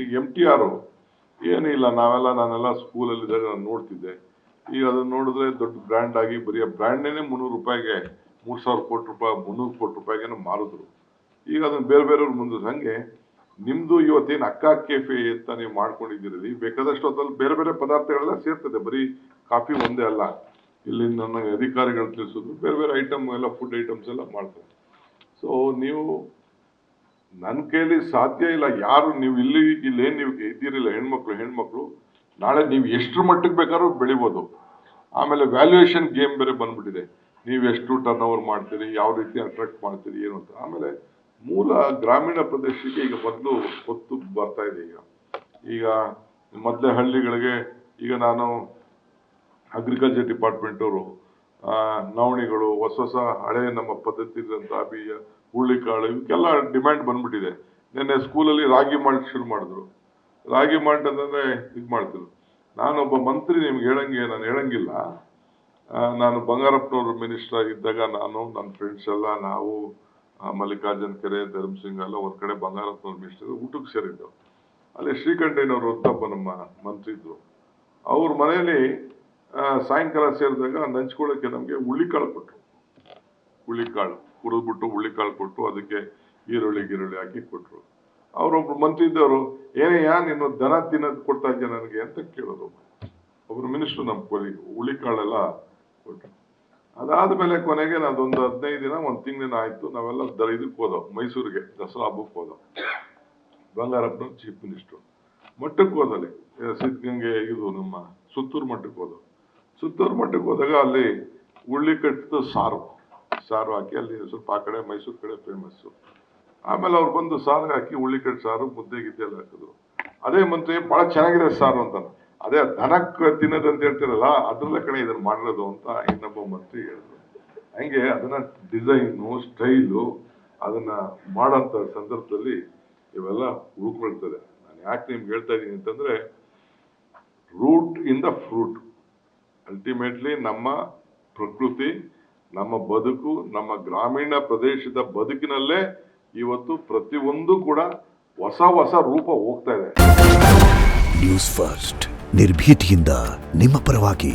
ಈಗ MTR ಏನಿಲ್ಲ, ನಾನೆಲ್ಲ ಸ್ಕೂಲಲ್ಲಿದ್ದಾಗ ನಾನು ನೋಡ್ತಿದ್ದೆ. ಈಗ ಅದನ್ನ ನೋಡಿದ್ರೆ ದೊಡ್ಡ ಬ್ರ್ಯಾಂಡ್ ಆಗಿ ಬರೀ ಬ್ರ್ಯಾಂಡ್ನೇ ₹300 3,000 ಕೋಟಿ ರೂಪಾಯಿ, 300 ಕೋಟಿ ರೂಪಾಯಿಗೆ ಮಾರಿದ್ರು. ಈಗ ಅದನ್ನ ಬೇರೆಯವ್ರು ಮುಂದೆ ಹಂಗೆ ನಿಮ್ದು ಇವತ್ತೇನು ಅಕ್ಕ ಕೆಫೆ ಅಂತ ನೀವು ಮಾಡ್ಕೊಂಡಿದ್ದೀರಿ, ಬೇಕಾದಷ್ಟು ಅದ್ರಲ್ಲಿ ಬೇರೆ ಬೇರೆ ಪದಾರ್ಥಗಳೆಲ್ಲ ಸೇರ್ತದೆ, ಬರೀ ಕಾಫಿ ಒಂದೇ ಅಲ್ಲ. ಇಲ್ಲಿ ನನ್ನ ಅಧಿಕಾರಿಗಳು ತಿಳಿಸಿದ್ರು ಬೇರೆ ಬೇರೆ ಐಟಮ್ ಎಲ್ಲ, ಫುಡ್ ಐಟಮ್ಸ್ ಎಲ್ಲ ಮಾಡ್ತಾರೆ. ಸೊ ನೀವು ನನ್ನ ಕೈಲಿ ಸಾಧ್ಯ ಇಲ್ಲ. ಯಾರು ನೀವು ಇಲ್ಲೇನು ನೀವು ಇದ್ದೀರಿಲ್ಲ, ಹೆಣ್ಮಕ್ಳು ನಾಳೆ ನೀವು ಎಷ್ಟರ ಮಟ್ಟಿಗೆ ಬೇಕಾದ್ರೂ ಬೆಳಿಬೋದು. ಆಮೇಲೆ ವ್ಯಾಲ್ಯೂಯೇಷನ್ ಗೇಮ್ ಬೇರೆ ಬಂದ್ಬಿಟ್ಟಿದೆ. ನೀವು ಎಷ್ಟು ಟರ್ನ್ ಓವರ್ ಮಾಡ್ತೀರಿ, ಯಾವ ರೀತಿ ಅಟ್ರಾಕ್ಟ್ ಮಾಡ್ತೀರಿ ಏನು ಅಂತ. ಆಮೇಲೆ ಮೂಲ ಗ್ರಾಮೀಣ ಪ್ರದೇಶಕ್ಕೆ ಈಗ ಮೊದಲು ಒತ್ತು ಬರ್ತಾ ಇದೆ. ಈಗ ಮೊದಲೇ ಹಳ್ಳಿಗಳಿಗೆ ಈಗ ನಾನು ಅಗ್ರಿಕಲ್ಚರ್ ಡಿಪಾರ್ಟ್ಮೆಂಟ್ ಅವರು ನವಣಿಗಳು, ಹೊಸ ಹಳೆ ನಮ್ಮ ಪದ್ಧತಿ ಇದ್ದಂಥ ಬೀಜ, ಹುಳ್ಳಿಕಾಳು ಇವಕ್ಕೆಲ್ಲ ಡಿಮ್ಯಾಂಡ್ ಬಂದ್ಬಿಟ್ಟಿದೆ. ನಿನ್ನೆ ಸ್ಕೂಲಲ್ಲಿ ರಾಗಿ ಮಾಲ್ಟ್ ಶುರು ಮಾಡಿದ್ರು. ರಾಗಿ ಮಾಲ್ಟ್ ಅಂತಂದ್ರೆ ಇದು ಮಾಡ್ತಿದ್ರು. ನಾನೊಬ್ಬ ಮಂತ್ರಿ, ನಿಮ್ಗೆ ನಾನು ಹೇಳಂಗಿಲ್ಲ. ನಾನು ಬಂಗಾರಪ್ಪನವ್ರ ಮಿನಿಸ್ಟರ್ ಆಗಿದ್ದಾಗ ನಾನು, ನನ್ನ ಫ್ರೆಂಡ್ಸ್ ಎಲ್ಲ, ನಾವು ಮಲ್ಲಿಕಾರ್ಜುನ್ ಖರೆ, ಧರ್ಮಸಿಂಗ್ ಎಲ್ಲ ಒಂದ್ ಕಡೆ ಬಂಗಾರಪ್ಪನವ್ರ ಮಿನಿಸ್ಟರ್ ಊಟಕ್ಕೆ ಸೇರಿದ್ದೆವು. ಅಲ್ಲಿ ಶ್ರೀಕಂಠಯ್ಯನವರು ಒಬ್ಬ ನಮ್ಮ ಮಂತ್ರಿ ಇದ್ರು. ಅವ್ರ ಮನೆಯಲ್ಲಿ ಸಾಯಂಕಾಲ ಸೇರಿದಾಗ ನಂಚ್ಕೊಳ್ಳೋಕೆ ನಮಗೆ ಹುಳ್ಳಿಕಾಳು ಕೊಟ್ಟರು. ಹುಳ್ಳಿಕಾಳು ಹುರಿದ್ಬಿಟ್ಟು ಹುಳ್ಳಿಕಾಳು ಕೊಟ್ಟು ಅದಕ್ಕೆ ಈರುಳ್ಳಿ ಹಾಕಿ ಕೊಟ್ಟರು. ಅವರೊಬ್ರು ಮಂತ್ರಿ ಇದ್ದವರು, ಏನಯ್ಯ ನೀನು ದನ ತಿನ್ನೋದು ಕೊಡ್ತಾ ಇದ್ಯಾ ನನಗೆ ಅಂತ ಕೇಳೋದು. ಒಬ್ರು ಮಿನಿಸ್ಟ್ರು ನಮ್ಮ ಕೊಲಿಗೆ ಹುಳ್ಳಿಕಾಳೆಲ್ಲ ಕೊಟ್ಟರು. ಅದಾದ್ಮೇಲೆ ಕೊನೆಗೆ ನಾದೊಂದು 15 ದಿನ, 1 ತಿಂಗಳಿನ ಆಯ್ತು, ನಾವೆಲ್ಲ ಇದಕ್ಕೆ ಹೋದವು, ಮೈಸೂರಿಗೆ ದಸರಾ ಹಬ್ಬಕ್ಕೆ ಹೋದವು. ಬಂಗಾರಪ್ಪನ ಚೀಫ್ ಮಿನಿಸ್ಟ್ರು ಮಟ್ಟಕ್ಕೆ ಹೋದಲ್ಲಿ, ಸಿದ್ಧಗಂಗೆ ಇದು ನಮ್ಮ ಸುತ್ತೂರು ಮಟ್ಟಕ್ಕೆ ಹೋದವು. ಸುತ್ತೂರು ಮಟ್ಟಕ್ಕೆ ಹೋದಾಗ ಅಲ್ಲಿ ಉಳ್ಳಿ ಕಟ್ಟಿದ ಸಾರು ಹಾಕಿ, ಅಲ್ಲಿ ಸ್ವಲ್ಪ ಆ ಕಡೆ ಮೈಸೂರು ಕಡೆ ಫೇಮಸ್ಸು. ಆಮೇಲೆ ಅವ್ರು ಬಂದು ಸಾರು ಹಾಕಿ ಉಳ್ಳಿ ಕಟ್ಟಿ ಸಾರು, ಮುದ್ದೆ ಗಿದ್ದೆ ಎಲ್ಲ ಹಾಕಿದ್ರು. ಅದೇ ಮಂತ್ರಿ ಬಹಳ ಚೆನ್ನಾಗಿದೆ ಸಾರು ಅಂತ. ಅದೇ ದನಕ್ಕೆ ತಿನ್ನೋದು ಅಂತ ಹೇಳ್ತಿರಲ್ಲ, ಅದ್ರಲ್ಲೇ ಕಡೆ ಇದನ್ನ ಮಾಡಿರೋದು ಅಂತ ಇನ್ನೊಬ್ಬ ಮಂತ್ರಿ ಹೇಳಿದ್ರು. ಹಂಗೆ ಅದನ್ನ ಡಿಸೈನು, ಸ್ಟೈಲು ಅದನ್ನ ಮಾಡೋಂಥ ಸಂದರ್ಭದಲ್ಲಿ ಇವೆಲ್ಲ ಉಳ್ಕೊಳ್ತದೆ. ನಾನು ಯಾಕೆ ನಿಮ್ಗೆ ಹೇಳ್ತಾ ಇದ್ದೀನಿ ಅಂತಂದ್ರೆ, root in the fruit. Ultimately ನಮ್ಮ ಪ್ರಕೃತಿ, ನಮ್ಮ ಬದುಕು, ನಮ್ಮ ಗ್ರಾಮೀಣ ಪ್ರದೇಶದ ಬದುಕಿನಲ್ಲೇ ಇವತ್ತು ಪ್ರತಿಯೊಂದು ಕೂಡ ಹೊಸ ರೂಪ ಹೋಗ್ತಾ ಇದೆ. ನ್ಯೂಸ್ ಫಸ್ಟ್, ನಿರ್ಭೀತಿಯಿಂದ ನಿಮ್ಮ ಪರವಾಗಿ.